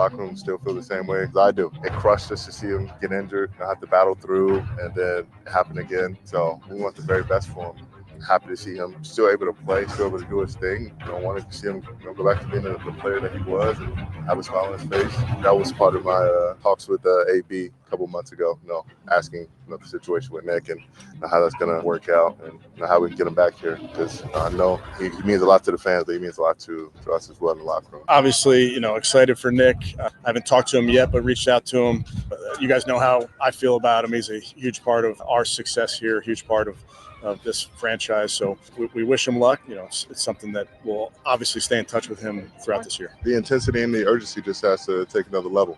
Locker room still feel the same way as I do. It crushed us to see him get injured, have to battle through, and then it happen again. So we want the very best for him. Happy to see him still able to play, still able to do his thing. Wanted to see him go back to being the player that he was and have a smile on his face. That was part of my talks with AB a couple months ago. Asking the situation with Nick and how that's going to work out and how we can get him back here. Because I know he means a lot to the fans, but he means a lot to us as well in the locker room. Obviously, excited for Nick. I haven't talked to him yet, but reached out to him. You guys know how I feel about him. He's a huge part of our success here, a huge part of this franchise. So we wish him luck. It's something that we'll obviously stay in touch with him throughout this year. The intensity and the urgency just has to take another level.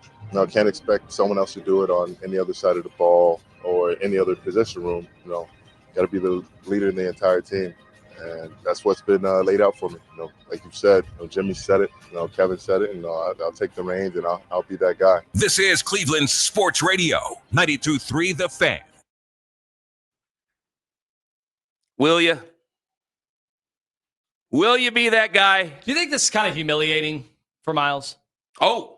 Can't expect someone else to do it on any other side of the ball or any other position room. Got to be the leader in the entire team. And that's what's been laid out for me. Like you said, Jimmy said it, Kevin said it, and I'll take the reins and I'll be that guy. This is Cleveland Sports Radio, 92.3 The Fan. Will you? Will you be that guy? Do you think this is kind of humiliating for Myles? Oh,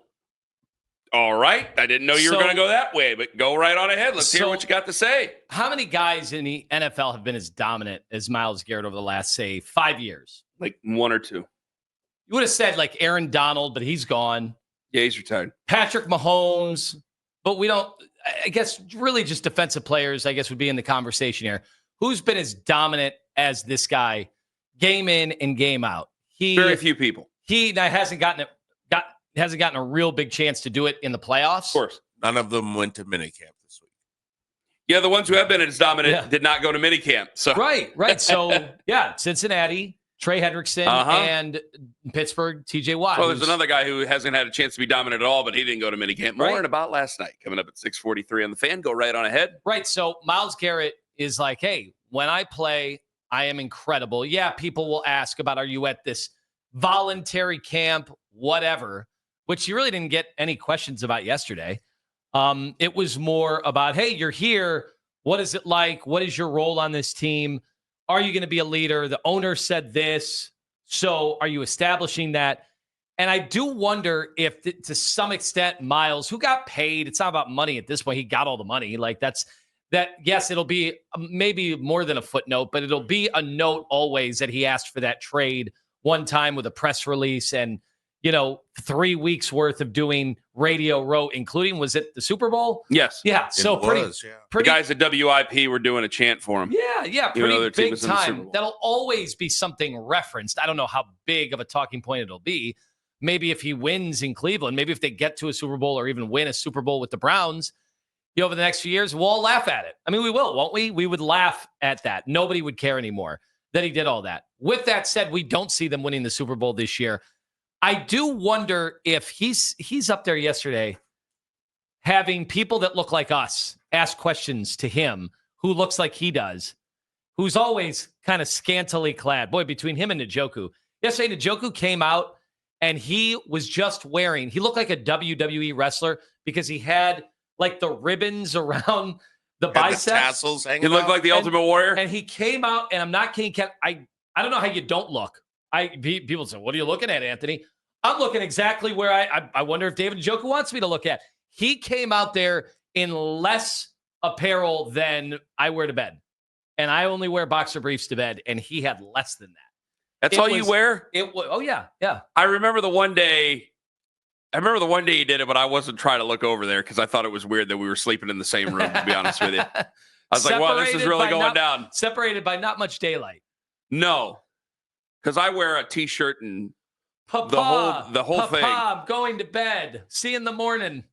all right. I didn't know you were going to go that way, but go right on ahead. Let's hear what you got to say. How many guys in the NFL have been as dominant as Myles Garrett over the last, say, 5 years? Like one or two. You would have said like Aaron Donald, but he's gone. Yeah, he's retired. Patrick Mahomes, but we don't, I guess, really just defensive players, I guess, would be in the conversation here. Who's been as dominant as this guy, game in and game out? Very few people. He hasn't gotten a real big chance to do it in the playoffs. Of course. None of them went to minicamp this week. Yeah, the ones who have been as dominant did not go to minicamp. So. Right. So, Cincinnati, Trey Hendrickson, and Pittsburgh, TJ Watt. Well, there's another guy who hasn't had a chance to be dominant at all, but he didn't go to minicamp. More than about last night. Coming up at 6:43 on The Fan. Go right on ahead. Right. So, Myles Garrett is like, hey, when I play, I am incredible. Yeah, people will ask about, are you at this voluntary camp, whatever, which you really didn't get any questions about yesterday. It was more about, hey, you're here. What is it like? What is your role on this team? Are you going to be a leader? The owner said this. So are you establishing that? And I do wonder if, to some extent, Myles, who got paid, it's not about money at this point. He got all the money. Like yes, it'll be maybe more than a footnote, but it'll be a note always that he asked for that trade one time with a press release and, 3 weeks worth of doing Radio Row, including, was it the Super Bowl? Yes. Yeah. So pretty. The guys at WIP were doing a chant for him. Yeah. Pretty big time. That'll always be something referenced. I don't know how big of a talking point it'll be. Maybe if he wins in Cleveland, maybe if they get to a Super Bowl or even win a Super Bowl with the Browns, over the next few years, we'll all laugh at it. I mean, we will, won't we? We would laugh at that. Nobody would care anymore that he did all that. With that said, we don't see them winning the Super Bowl this year. I do wonder if he's up there yesterday having people that look like us ask questions to him who looks like he does, who's always kind of scantily clad. Boy, between him and Njoku. Yesterday, Njoku came out and he was just wearing, he looked like a WWE wrestler because he had like the ribbons around the biceps. The tassels hanging He looked like the Ultimate Warrior. And he came out, and I'm not kidding, I don't know how you don't look. People say, what are you looking at, Anthony? I'm looking exactly where I wonder if David Njoku wants me to look at. He came out there in less apparel than I wear to bed. And I only wear boxer briefs to bed, and he had less than that. That's all you wear? Oh, yeah. I remember the one day you did it, but I wasn't trying to look over there because I thought it was weird that we were sleeping in the same room, to be honest with you. I was like, wow, this is really going down. Separated by not much daylight. No, because I wear a T-shirt and Papa, the whole thing. I'm going to bed. See you in the morning.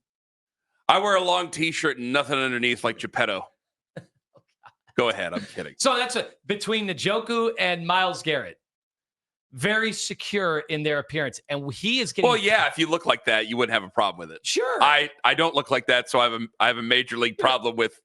I wear a long T-shirt and nothing underneath like Geppetto. Go ahead. I'm kidding. So that's between Njoku and Myles Garrett. Very secure in their appearance. And he is getting... Well, yeah, if you look like that, you wouldn't have a problem with it. Sure. I don't look like that, so I have a major league problem with...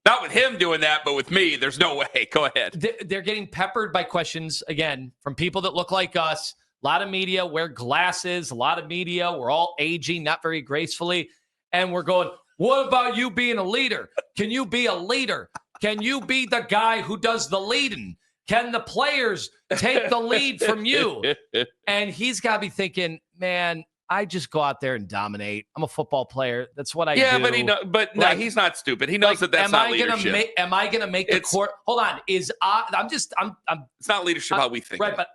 Not with him doing that, but with me. There's no way. Go ahead. They're getting peppered by questions, again, from people that look like us. A lot of media wear glasses. A lot of media. We're all aging, not very gracefully. And we're going, what about you being a leader? Can you be a leader? Can you be the guy who does the leading? Can the players take the lead from you? And he's got to be thinking, man, I just go out there and dominate. I'm a football player. That's what I do. Yeah, but no, he's not stupid. He knows that's not leadership. Am I gonna make the court? Hold on. It's not leadership how we think. Right, but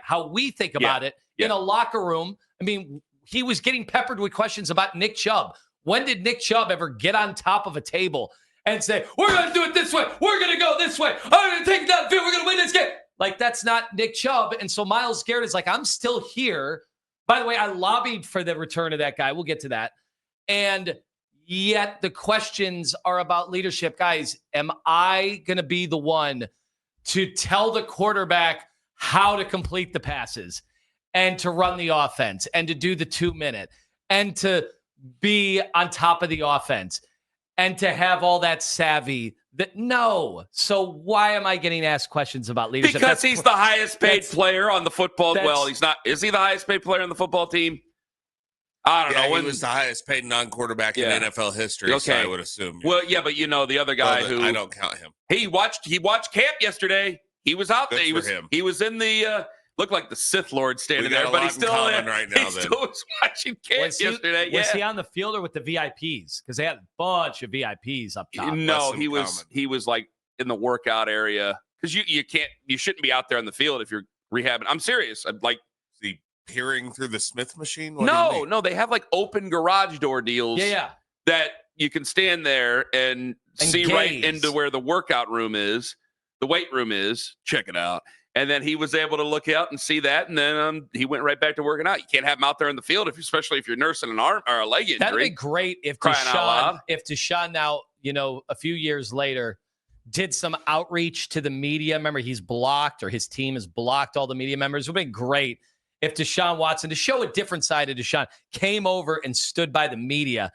how we think about it in a locker room. I mean, he was getting peppered with questions about Nick Chubb. When did Nick Chubb ever get on top of a table and say, "We're going to do it this way. We're going to go this way. I'm going to take that field. We're going to win this game"? Like, that's not Nick Chubb. And so Myles Garrett is like, I'm still here. By the way, I lobbied for the return of that guy. We'll get to that. And yet the questions are about leadership. Guys, am I going to be the one to tell the quarterback how to complete the passes and to run the offense and to do the 2-minute and to be on top of the offense and to have all that savvy? No. So why am I getting asked questions about leadership? Because he's the highest paid player on the football. Well, he's not. Is he the highest paid player on the football team? I don't know. He was the highest paid non-quarterback in NFL history. Okay. So I would assume. Well, yeah, but the other guy who I don't count him. He watched camp yesterday. He was out there. He was in the looked like the Sith Lord standing there, but he's still in right now. He still was watching camp yesterday. Was he on the field or with the VIPs? Because they had a bunch of VIPs up top. No, he was like in the workout area because you shouldn't be out there on the field if you're rehabbing. I'm serious. I'm like peering through the Smith machine. No, they have like open garage door deals. Yeah. That you can stand there and see gaze right into where the workout room is, the weight room is. Check it out. And then he was able to look out and see that, and then he went right back to working out. You can't have him out there in the field, especially if you're nursing an arm or a leg injury. That'd be great if Deshaun now, a few years later, did some outreach to the media. Remember, he's blocked, or his team has blocked all the media members. It would have been great if Deshaun Watson, to show a different side of Deshaun, came over and stood by the media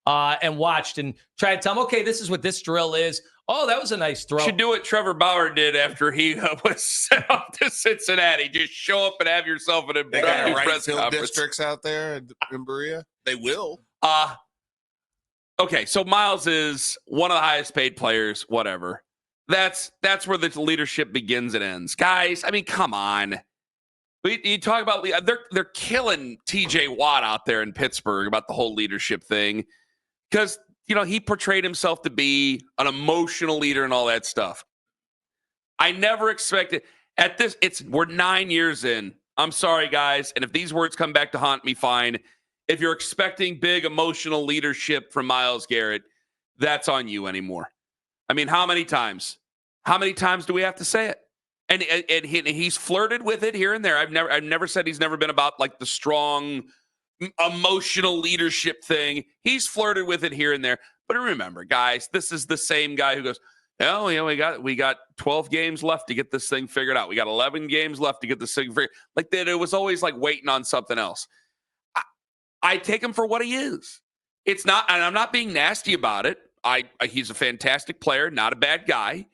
and watched and tried to tell him, okay, this is what this drill is. Oh, that was a nice throw. You should do what Trevor Bauer did after he was sent off to Cincinnati. Just show up and have yourself an They got right field districts out there in Berea. They will. Okay, so Myles is one of the highest paid players, whatever. That's where the leadership begins and ends. Guys, I mean, come on. You talk about they're killing TJ Watt out there in Pittsburgh about the whole leadership thing because he portrayed himself to be an emotional leader and all that stuff. I never expected we're 9 years in. I'm sorry, guys. And if these words come back to haunt me, fine. If you're expecting big emotional leadership from Myles Garrett, that's on you anymore. I mean, how many times? How many times do we have to say it? And he's flirted with it here and there. I've never said he's never been about like the strong emotional leadership thing. He's flirted with it here and there. But remember, guys, this is the same guy who goes, "Oh, we got 12 games left to get this thing figured out. We got 11 games left to get this thing figured." Like that, it was always like waiting on something else. I take him for what he is. It's not, and I'm not being nasty about it. He's a fantastic player, not a bad guy,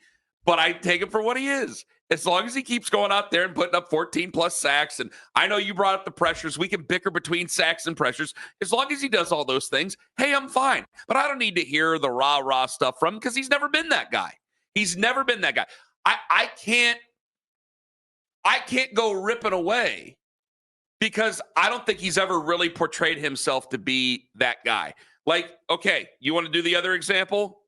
but I take him for what he is. As long as he keeps going out there and putting up 14-plus sacks, and I know you brought up the pressures. We can bicker between sacks and pressures. As long as he does all those things, hey, I'm fine. But I don't need to hear the rah-rah stuff from him because he's never been that guy. He's never been that guy. I can't go ripping away because I don't think he's ever really portrayed himself to be that guy. Like, okay, you want to do the other example?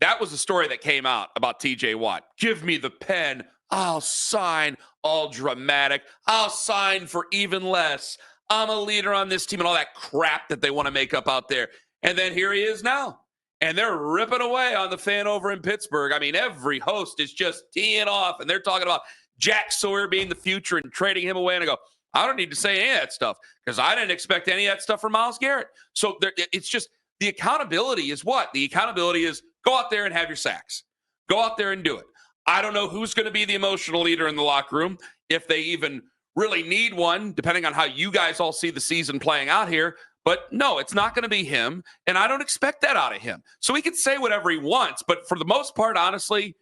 That was a story that came out about TJ Watt. Give me the pen. I'll sign. All dramatic. I'll sign for even less. I'm a leader on this team and all that crap that they want to make up out there. And then here he is now. And they're ripping away on the fan over in Pittsburgh. I mean, every host is just teeing off. And they're talking about Jack Sawyer being the future and trading him away. And I go, I don't need to say any of that stuff because I didn't expect any of that stuff from Myles Garrett. So it's just the accountability is what? The accountability is go out there and have your sacks. Go out there and do it. I don't know who's going to be the emotional leader in the locker room, if they even really need one, depending on how you guys all see the season playing out here. But no, it's not going to be him, and I don't expect that out of him. So he can say whatever he wants, but for the most part, honestly,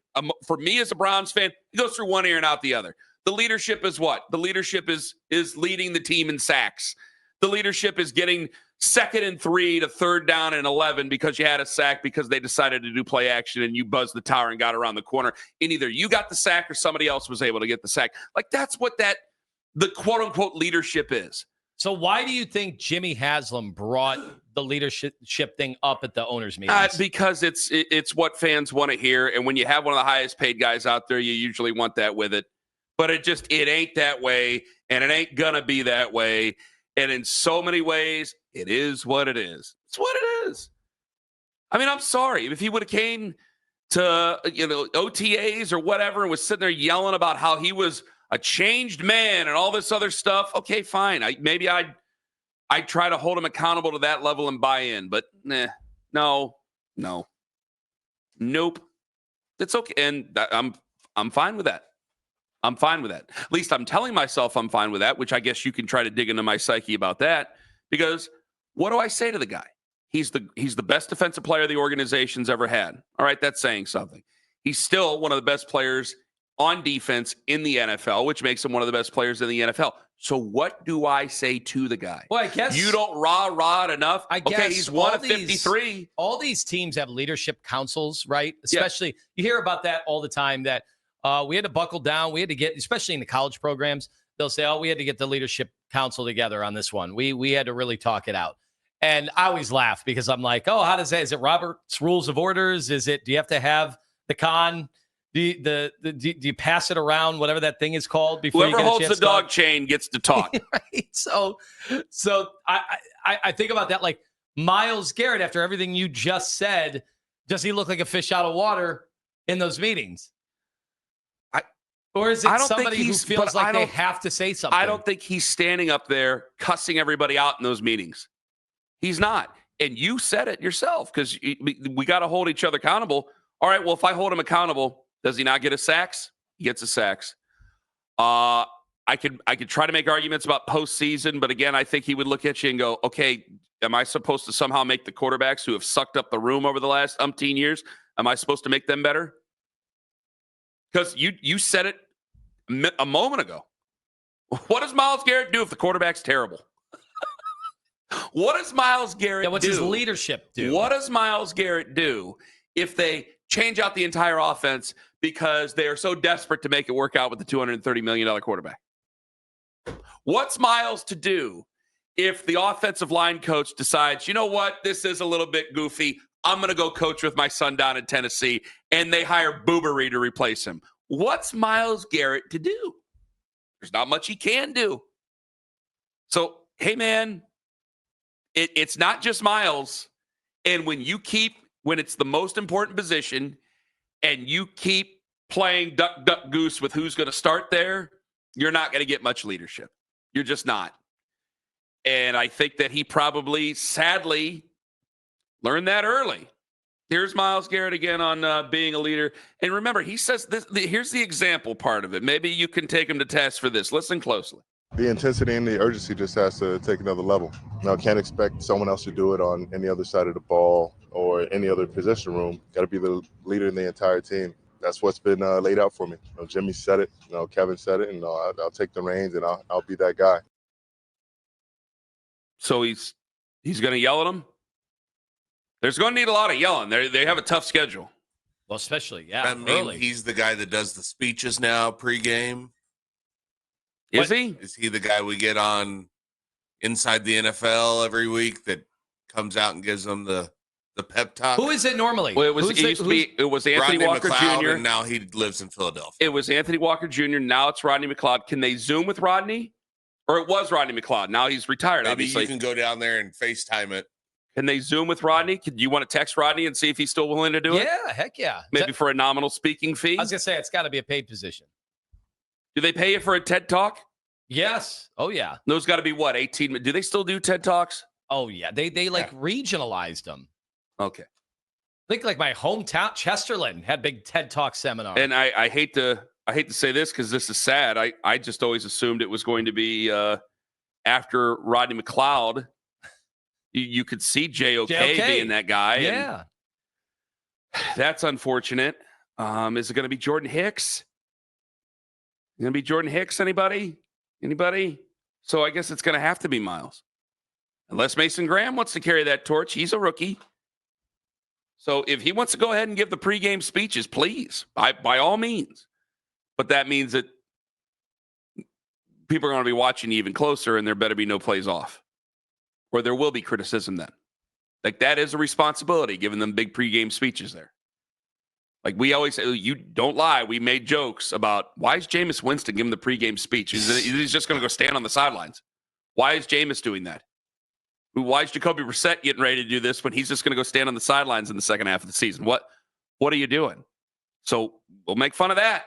for me as a Browns fan, he goes through one ear and out the other. The leadership is what? The leadership is leading the team in sacks. The leadership is getting 2nd and 3 to 3rd down and 11 because you had a sack because they decided to do play action and you buzzed the tower and got around the corner. And either you got the sack or somebody else was able to get the sack. Like that's what the quote unquote leadership is. So why do you think Jimmy Haslam brought the leadership thing up at the owners' meeting? Because it's what fans want to hear, and when you have one of the highest paid guys out there, you usually want that with it. But it ain't that way, and it ain't gonna be that way. And in so many ways, it is what it is. It's what it is. I mean, I'm sorry if he would have came to OTAs or whatever and was sitting there yelling about how he was a changed man and all this other stuff. Okay, fine. I'd try to hold him accountable to that level and buy in, but no, nope. It's okay, and I'm fine with that. I'm fine with that. At least I'm telling myself I'm fine with that, which I guess you can try to dig into my psyche about that. Because what do I say to the guy? He's the best defensive player the organization's ever had. All right, that's saying something. He's still one of the best players on defense in the NFL, which makes him one of the best players in the NFL. So what do I say to the guy? Well, I guess you don't rah it enough. I guess he's one of 53. All these teams have leadership councils, right? Especially you hear about that all the time. That we had to buckle down. We had to get, especially in the college programs, they'll say, "Oh, we had to get the leadership council together on this one. We had to really talk it out." And I always laugh because I'm like, "Oh, how does that? Is it Robert's Rules of Orders? Is it? Do you have to have the con?" Do you pass it around, whatever that thing is called, before whoever you get holds the dog chain gets to talk? Right. So I think about that, like Myles Garrett. After everything you just said, does he look like a fish out of water in those meetings? Or is it somebody who feels like they have to say something? I don't think he's standing up there cussing everybody out in those meetings. He's not. And you said it yourself, because we got to hold each other accountable. All right, well, if I hold him accountable, does he not get a sacks? He gets a sacks. I could try to make arguments about postseason, but again, I think he would look at you and go, okay, am I supposed to somehow make the quarterbacks who have sucked up the room over the last umpteen years, am I supposed to make them better? Because you said it a moment ago. What does Myles Garrett do if the quarterback's terrible? What does Myles Garrett do? What's his leadership do? What does Myles Garrett do if they change out the entire offense because they are so desperate to make it work out with the $230 million quarterback? What's Myles to do if the offensive line coach decides, you know what, this is a little bit goofy, I'm going to go coach with my son down in Tennessee, and they hire Boobery to replace him? What's Myles Garrett to do? There's not much he can do. So, hey, man, it's not just Myles. And when it's the most important position and you keep playing duck, duck, goose with who's going to start there, you're not going to get much leadership. You're just not. And I think that he probably, sadly, learned that early. Here's Myles Garrett again on being a leader. And remember, he says this. Here's the example part of it. Maybe you can take him to task for this. Listen closely. The intensity and the urgency just has to take another level. Can't expect someone else to do it on any other side of the ball or any other position room. Got to be the leader in the entire team. That's what's been laid out for me. Jimmy said it. Kevin said it, and I'll take the reins and I'll be that guy. So he's going to yell at him. There's going to need a lot of yelling. They have a tough schedule. Well, especially I mean, he's the guy that does the speeches now pregame. Is he? Is he the guy we get on Inside the NFL every week that comes out and gives them the pep talk? Who is it normally? Well, it was Anthony Rodney Walker McLeod, Jr. And now he lives in Philadelphia. It was Anthony Walker Jr. Now it's Rodney McLeod. Can they Zoom with Rodney? Or it was Rodney McLeod. Now he's retired, Maybe obviously. you can go down there and FaceTime it. Can they Zoom with Rodney? Do you want to text Rodney and see if he's still willing to do it? Yeah, heck yeah. Maybe for a nominal speaking fee? I was going to say, it's got to be a paid position. Do they pay you for a TED Talk? Yes. Oh, yeah. Those got to be what, 18? Do they still do TED Talks? Oh, yeah. They regionalized them. Okay. I think like my hometown, Chesterland, had big TED Talk seminar. And I hate to say this because this is sad. I just always assumed it was going to be after Rodney McLeod. You could see JOK being that guy. Yeah. That's unfortunate. Is it going to be Jordan Hicks? Going to be Jordan Hicks? Anybody? So I guess it's going to have to be Myles. Unless Mason Graham wants to carry that torch. He's a rookie. So if he wants to go ahead and give the pregame speeches, please, by all means. But that means that people are going to be watching you even closer, and there better be no plays off, or there will be criticism then. Like, that is a responsibility, giving them big pregame speeches there. Like, we always say, you don't lie. We made jokes about, why is Jameis Winston giving the pregame speech? He's just going to go stand on the sidelines. Why is Jameis doing that? Why is Jacoby Brissett getting ready to do this when he's just going to go stand on the sidelines in the second half of the season? What are you doing? So we'll make fun of that.